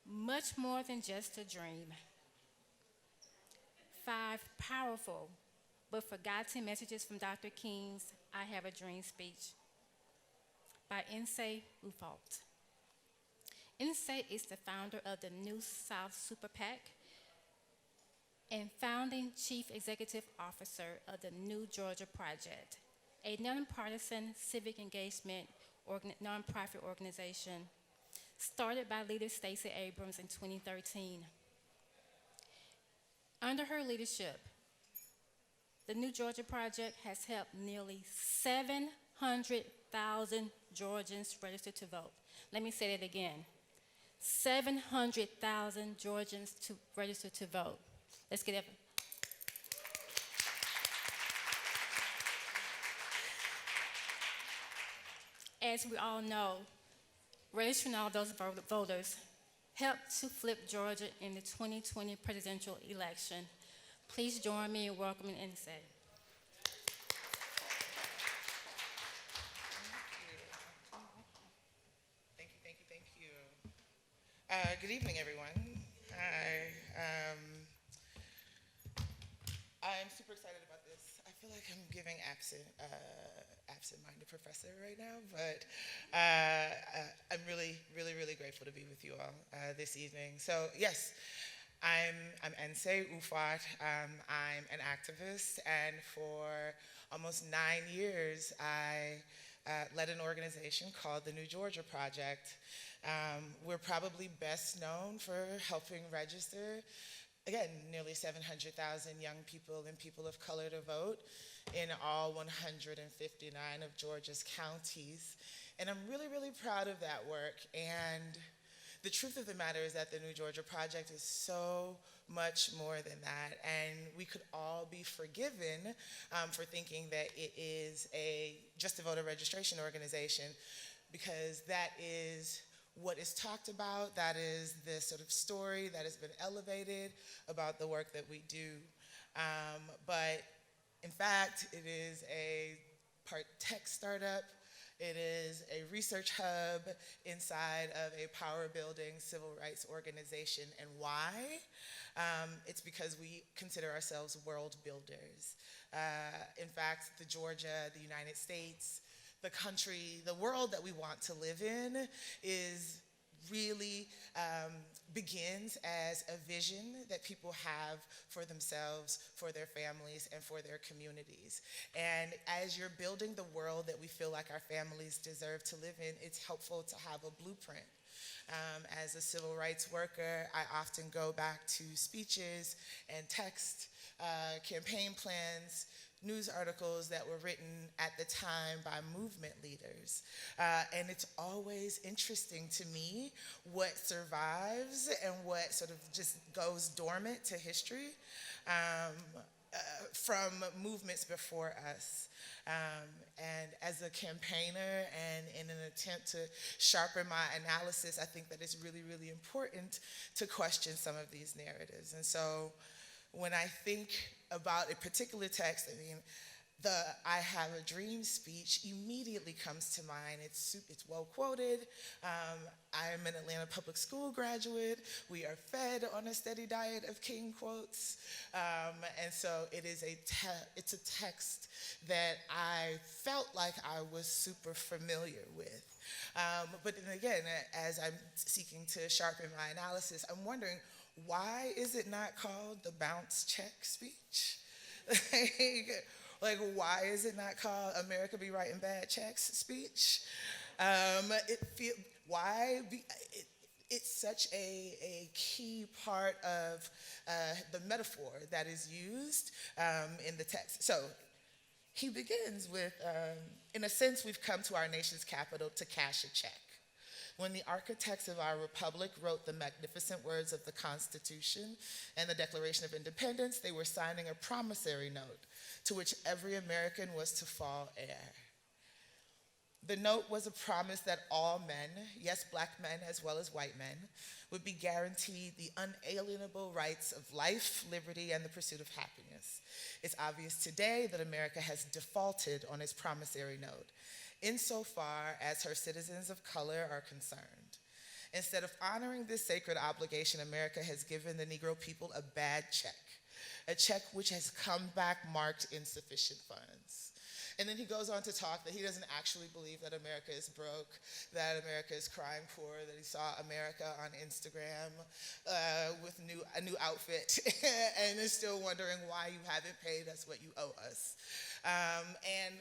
Much more than just a dream. 5 powerful but forgotten messages from Dr. King's I Have a Dream speech by Nsé Ufot. Nsé is the founder of the New South Super PAC and founding chief executive officer of the New Georgia Project, a nonpartisan civic engagement nonprofit organization started by leader Stacey Abrams in 2013. Under her leadership, the New Georgia Project has helped nearly 700,000 Georgians register to vote. Let me say that again. 700,000 Georgians to register to vote. Let's get it. As we all know, registering all those voters helped to flip Georgia in the 2020 presidential election. Please join me in welcoming Nsé. Thank you. Good evening, everyone. I'm super excited about this. I feel like I'm giving absent-minded professor right now, but I'm really grateful to be with you all this evening. So yes, I'm Nsé Ufot. I'm an activist, and for almost 9 years, I led an organization called the New Georgia Project. We're probably best known for helping register, again, nearly 700,000 young people and people of color to vote in all 159 of Georgia's counties. And I'm really proud of that work. And the truth of the matter is that the New Georgia Project is so much more than that, and we could all be forgiven for thinking that it is just a voter registration organization, because that is what is talked about, that is the sort of story that has been elevated about the work that we do. But in fact, it is a part tech startup. It is a research hub inside of a power-building civil rights organization. And why? It's because we consider ourselves world builders. In fact, Georgia, the United States, the country, the world that we want to live in is really begins as a vision that people have for themselves, for their families, and for their communities. And as you're building the world that we feel like our families deserve to live in, it's helpful to have a blueprint. As a civil rights worker, I often go back to speeches and text, campaign plans, news articles that were written at the time by movement leaders. And it's always interesting to me what survives and what sort of just goes dormant to history from movements before us. And as a campaigner and in an attempt to sharpen my analysis, I think that it's really important to question some of these narratives. And so when I think about a particular text, I mean, the I Have a Dream speech immediately comes to mind. It's well quoted. I'm an Atlanta public school graduate. We are fed on a steady diet of King quotes. And so it's a text that I felt like I was super familiar with. But then again, as I'm seeking to sharpen my analysis, I'm wondering, why is it not called the bounce check speech? Like, why is it not called America be writing bad checks speech? It's such a key part of the metaphor that is used in the text. So he begins with, in a sense, we've come to our nation's capital to cash a check. When the architects of our republic wrote the magnificent words of the Constitution and the Declaration of Independence, they were signing a promissory note to which every American was to fall heir. The note was a promise that all men, yes, black men as well as white men, would be guaranteed the unalienable rights of life, liberty, and the pursuit of happiness. It's obvious today that America has defaulted on its promissory note, insofar as her citizens of color are concerned. Instead of honoring this sacred obligation, America has given the Negro people a bad check, a check which has come back marked insufficient funds. And then he goes on to talk that he doesn't actually believe that America is broke, that America is crime poor, that he saw America on Instagram with a new outfit and is still wondering why you haven't paid us what you owe us. And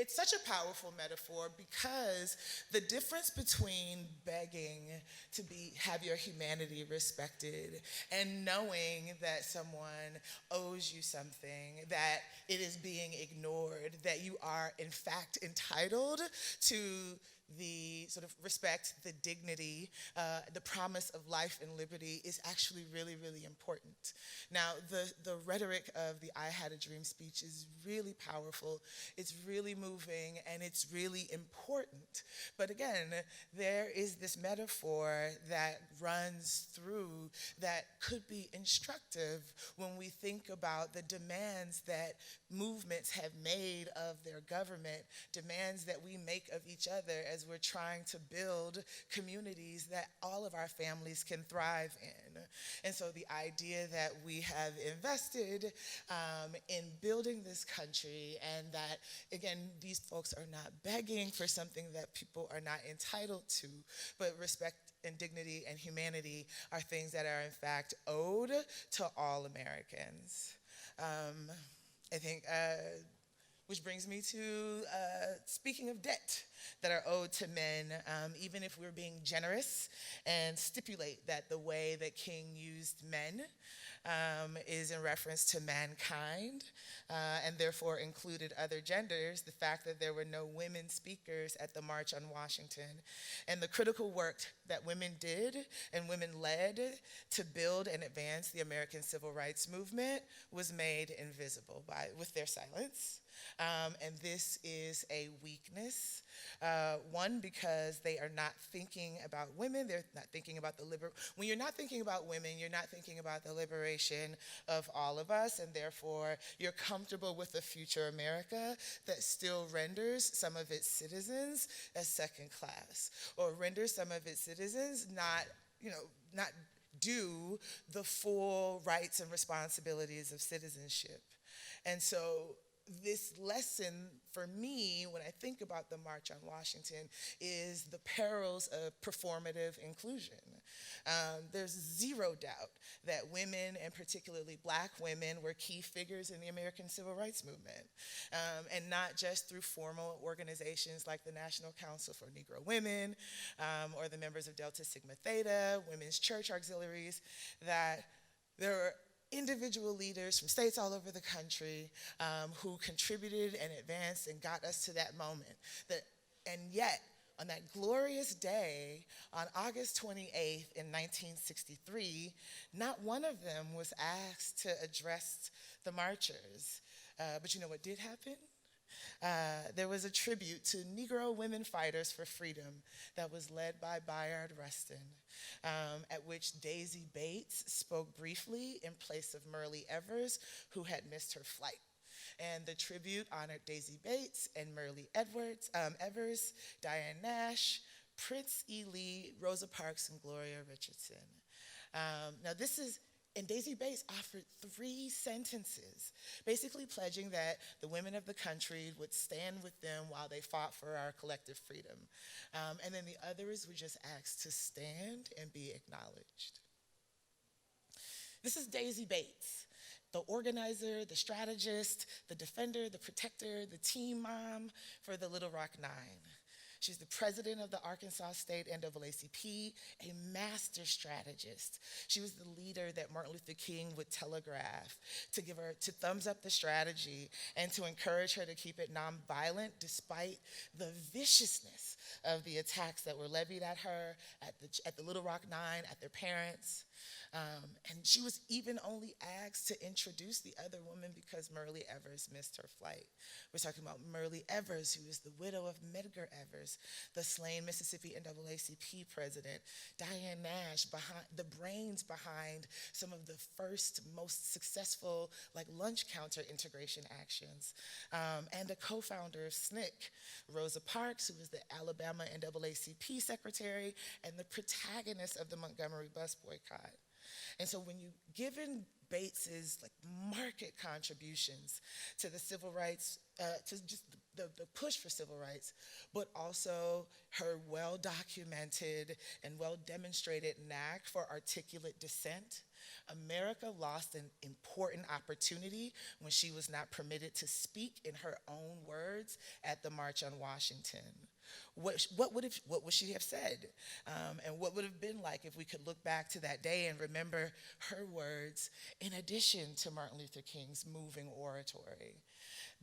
it's such a powerful metaphor because the difference between begging to have your humanity respected and knowing that someone owes you something, that it is being ignored, that you are in fact entitled to the sort of respect, the dignity, the promise of life and liberty is actually really, really important. Now, the rhetoric of the I Had a Dream speech is really powerful, it's really moving, and it's really important. But again, there is this metaphor that runs through that could be instructive when we think about the demands that movements have made of their government, demands that we make of each other as we're trying to build communities that all of our families can thrive in. And so the idea that we have invested in building this country, and that, again, these folks are not begging for something that people are not entitled to, but respect and dignity and humanity are things that are in fact owed to all Americans. I think, which brings me to speaking of debt that are owed to men, even if we're being generous and stipulate that the way that King used men is in reference to mankind, and therefore included other genders, the fact that there were no women speakers at the March on Washington, and the critical work that women did and women led to build and advance the American Civil Rights Movement was made invisible with their silence. And this is a weakness. One, because they are not thinking about women. They're not thinking about when you're not thinking about women, you're not thinking about the liberation of all of us, and therefore you're comfortable with a future America that still renders some of its citizens as second class, or renders some of its citizens not do the full rights and responsibilities of citizenship. And so this lesson for me, when I think about the March on Washington, is the perils of performative inclusion. There's zero doubt that women, and particularly Black women, were key figures in the American Civil Rights Movement, and not just through formal organizations like the National Council for Negro Women, or the members of Delta Sigma Theta, women's church auxiliaries, that there were individual leaders from states all over the country who contributed and advanced and got us to that moment. And yet, on that glorious day, on August 28th in 1963, not one of them was asked to address the marchers. But you know what did happen? There was a tribute to Negro women fighters for freedom that was led by Bayard Rustin, at which Daisy Bates spoke briefly in place of Myrlie Evers, who had missed her flight. And the tribute honored Daisy Bates and Myrlie Evers, Diane Nash, Prince E. Lee, Rosa Parks, and Gloria Richardson. And Daisy Bates offered 3 sentences, basically pledging that the women of the country would stand with them while they fought for our collective freedom. And then the others were just asked to stand and be acknowledged. This is Daisy Bates, the organizer, the strategist, the defender, the protector, the team mom for the Little Rock Nine. She's the president of the Arkansas State NAACP, a master strategist. She was the leader that Martin Luther King would telegraph to thumbs up the strategy and to encourage her to keep it nonviolent despite the viciousness of the attacks that were levied at her, at the Little Rock Nine, at their parents. And she was even only asked to introduce the other woman because Myrlie Evers missed her flight. We're talking about Myrlie Evers, who is the widow of Medgar Evers, the slain Mississippi NAACP president, Diane Nash, behind the brains behind some of the first, most successful lunch counter integration actions, and a co-founder of SNCC, Rosa Parks, who was the Alabama NAACP secretary and the protagonist of the Montgomery bus boycott. And so when you, given Bates's market contributions to the civil rights, to just the push for civil rights, but also her well-documented and well-demonstrated knack for articulate dissent, America lost an important opportunity when she was not permitted to speak in her own words at the March on Washington. What would she have said? And what would it have been like if we could look back to that day and remember her words in addition to Martin Luther King's moving oratory?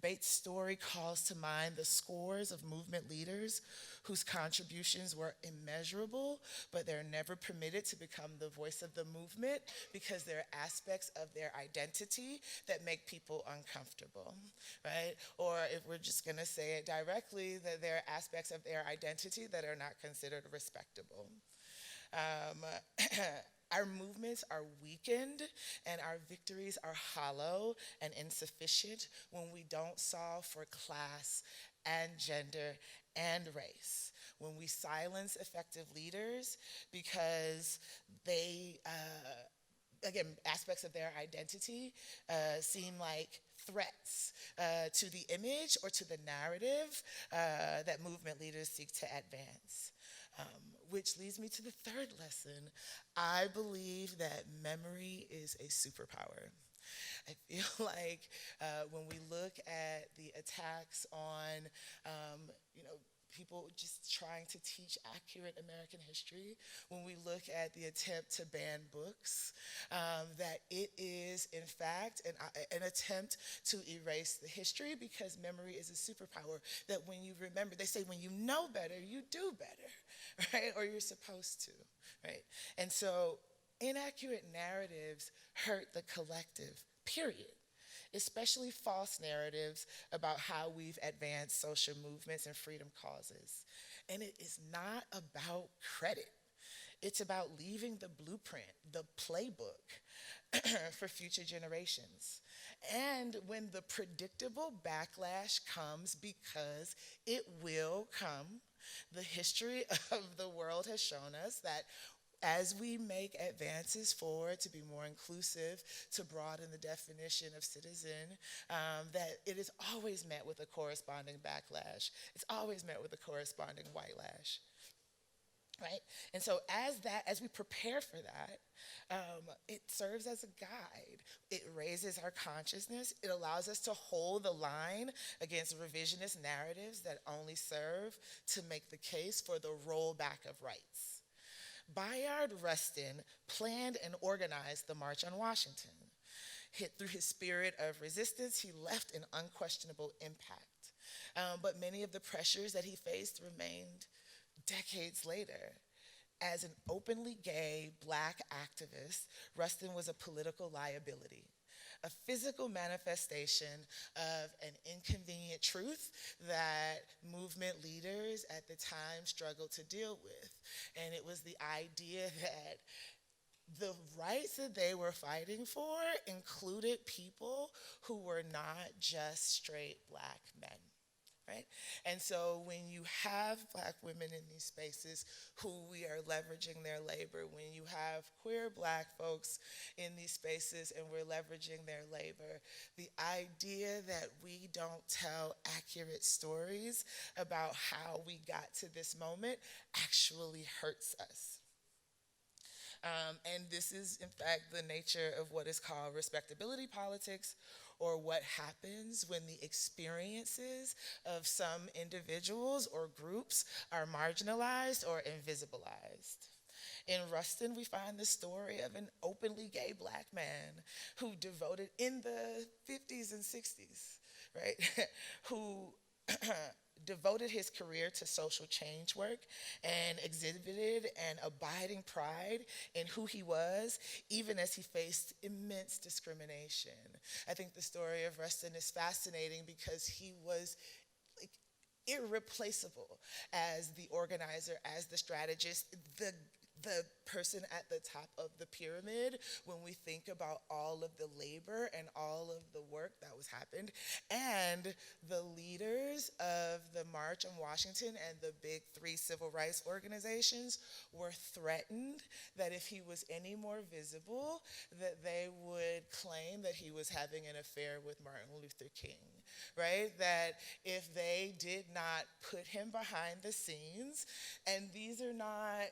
Bates' story calls to mind the scores of movement leaders whose contributions were immeasurable, but they're never permitted to become the voice of the movement because there are aspects of their identity that make people uncomfortable, right? Or if we're just gonna say it directly, that there are aspects of their identity that are not considered respectable. Our movements are weakened and our victories are hollow and insufficient when we don't solve for class and gender and race. When we silence effective leaders because they, again, aspects of their identity seem like threats to the image or to the narrative that movement leaders seek to advance. Which leads me to the third lesson. I believe that memory is a superpower. I feel like when we look at the attacks on, people just trying to teach accurate American history, when we look at the attempt to ban books, that it is, in fact, an attempt to erase the history because memory is a superpower that when you remember, they say when you know better, you do better, right? Or you're supposed to, right? And so inaccurate narratives hurt the collective, period. Especially false narratives about how we've advanced social movements and freedom causes. And it is not about credit. It's about leaving the blueprint, the playbook for future generations. And when the predictable backlash comes, because it will come, the history of the world has shown us that as we make advances forward to be more inclusive, to broaden the definition of citizen, that it is always met with a corresponding backlash. It's always met with a corresponding whitelash, right? And so as we prepare for that, it serves as a guide. It raises our consciousness. It allows us to hold the line against revisionist narratives that only serve to make the case for the rollback of rights. Bayard Rustin planned and organized the March on Washington. Through his spirit of resistance, he left an unquestionable impact. But many of the pressures that he faced remained decades later. As an openly gay Black activist, Rustin was a political liability, a physical manifestation of an inconvenient truth that movement leaders at the time struggled to deal with. And it was the idea that the rights that they were fighting for included people who were not just straight Black men. Right? And so when you have Black women in these spaces who we are leveraging their labor, when you have queer Black folks in these spaces and we're leveraging their labor, the idea that we don't tell accurate stories about how we got to this moment actually hurts us. And this is, in fact, the nature of what is called respectability politics, or what happens when the experiences of some individuals or groups are marginalized or invisibilized. In Rustin, we find the story of an openly gay Black man who devoted in the 50s and 60s, right, who devoted his career to social change work and exhibited an abiding pride in who he was, even as he faced immense discrimination. I think the story of Rustin is fascinating because he was like irreplaceable as the organizer, as the strategist, the person at the top of the pyramid when we think about all of the labor and all of the work that was happened. And the leaders of the March on Washington and the big three civil rights organizations were threatened that if he was any more visible, that they would claim that he was having an affair with Martin Luther King, right? That if they did not put him behind the scenes, and these are not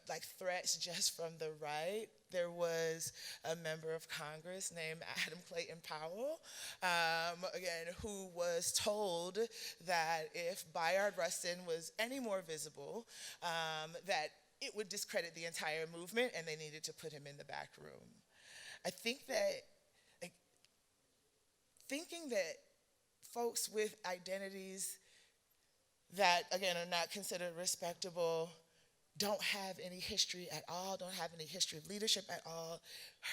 like threats just from the right. There was a member of Congress named Adam Clayton Powell, again, who was told that if Bayard Rustin was any more visible, that it would discredit the entire movement and they needed to put him in the back room. I think that, like, thinking that folks with identities that, again, are not considered respectable don't have any history at all, don't have any history of leadership at all,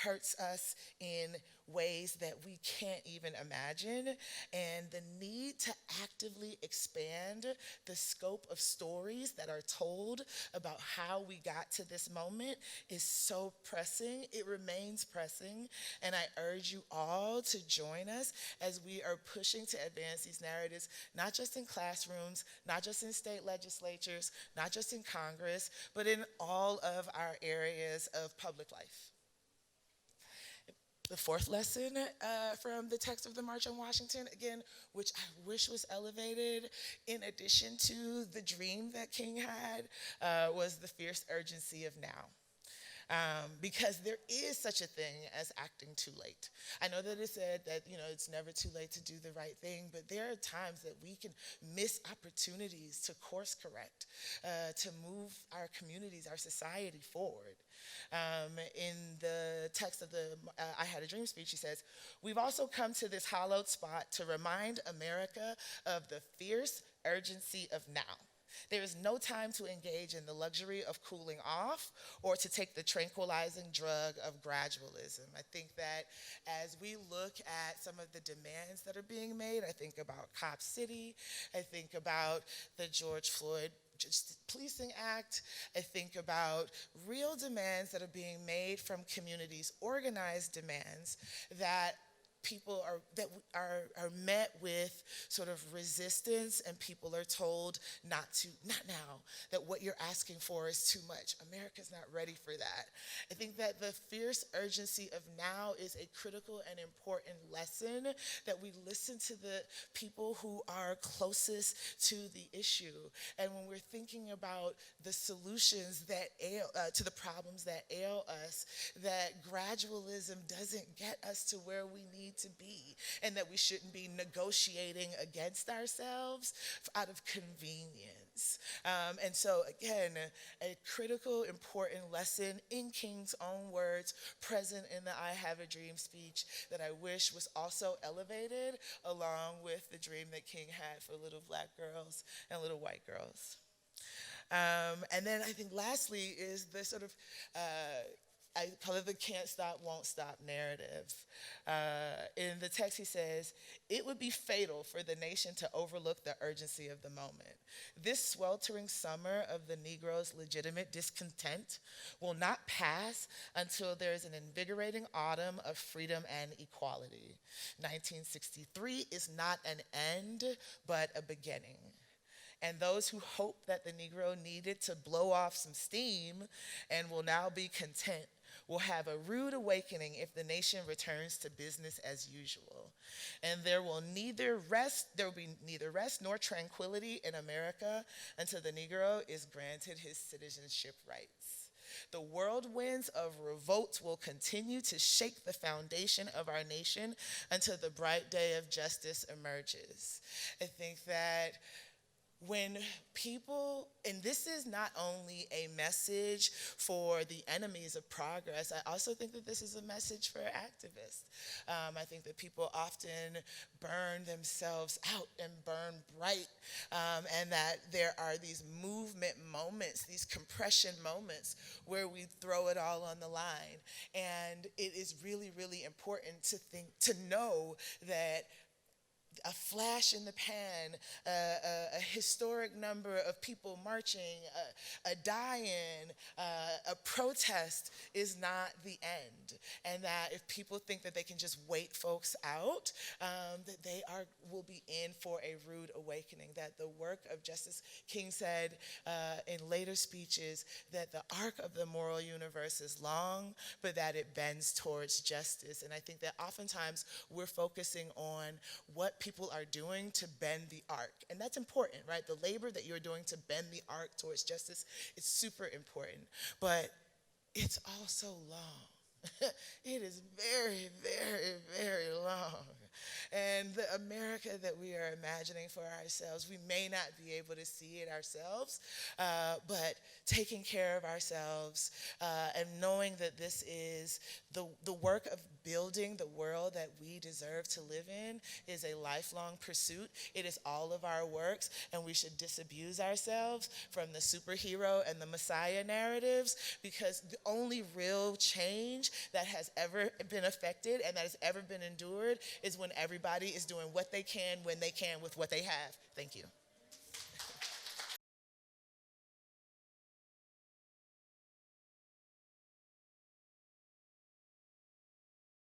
hurts us in ways that we can't even imagine. And the need to actively expand the scope of stories that are told about how we got to this moment is so pressing. It remains pressing. And I urge you all to join us as we are pushing to advance these narratives, not just in classrooms, not just in state legislatures, not just in Congress, but in all of our areas of public life. The fourth lesson from the text of the March on Washington, again, which I wish was elevated in addition to the dream that King had, was the fierce urgency of now. Because there is such a thing as acting too late. I know that it said that, it's never too late to do the right thing, but there are times that we can miss opportunities to course correct, to move our communities, our society forward. In the text of the I Had a Dream speech, he says, "We've also come to this hallowed spot to remind America of the fierce urgency of now. There is no time to engage in the luxury of cooling off or to take the tranquilizing drug of gradualism." I think that as we look at some of the demands that are being made, I think about Cop City, I think about the George Floyd Policing Act, I think about real demands that are being made from communities, organized demands that people are met with sort of resistance, and people are told not now, that what you're asking for is too much. America's not ready for that. I think that the fierce urgency of now is a critical and important lesson, that we listen to the people who are closest to the issue. And when we're thinking about the solutions that to the problems that ail us, that gradualism doesn't get us to where we need to be, and that we shouldn't be negotiating against ourselves out of convenience. And so again, a critical, important lesson in King's own words, present in the I Have a Dream speech, that I wish was also elevated along with the dream that King had for little black girls and little white girls. And then I think lastly is the sort of I call it the can't stop, won't stop narrative. In the text, he says, "It would be fatal for the nation to overlook the urgency of the moment. This sweltering summer of the Negro's legitimate discontent will not pass until there is an invigorating autumn of freedom and equality. 1963 is not an end, but a beginning. And those who hope that the Negro needed to blow off some steam and will now be content will have a rude awakening if the nation returns to business as usual. And there will be neither rest nor tranquility in America until the Negro is granted his citizenship rights. The whirlwinds of revolt will continue to shake the foundation of our nation until the bright day of justice emerges." I think that when people, and this is not only a message for the enemies of progress, I also think that this is a message for activists. I think that people often burn themselves out and burn bright, and that there are these movement moments, these compression moments where we throw it all on the line. And it is really, really important to know that a flash in the pan, a historic number of people marching, a die-in, a protest is not the end. And that if people think that they can just wait folks out, that they will be in for a rude awakening. That the work of Justice King said in later speeches that the arc of the moral universe is long, but that it bends towards justice. And I think that oftentimes we're focusing on what people are doing to bend the arc. And that's important, right? The labor that you're doing to bend the arc towards justice is super important. But it's also long. It is very, very, very long. And the America that we are imagining for ourselves, we may not be able to see it ourselves, but taking care of ourselves and knowing that this is the work of building the world that we deserve to live in is a lifelong pursuit. It is all of our works, and we should disabuse ourselves from the superhero and the Messiah narratives, because the only real change that has ever been affected and that has ever been endured is when everybody is doing what they can, when they can, with what they have. Thank you.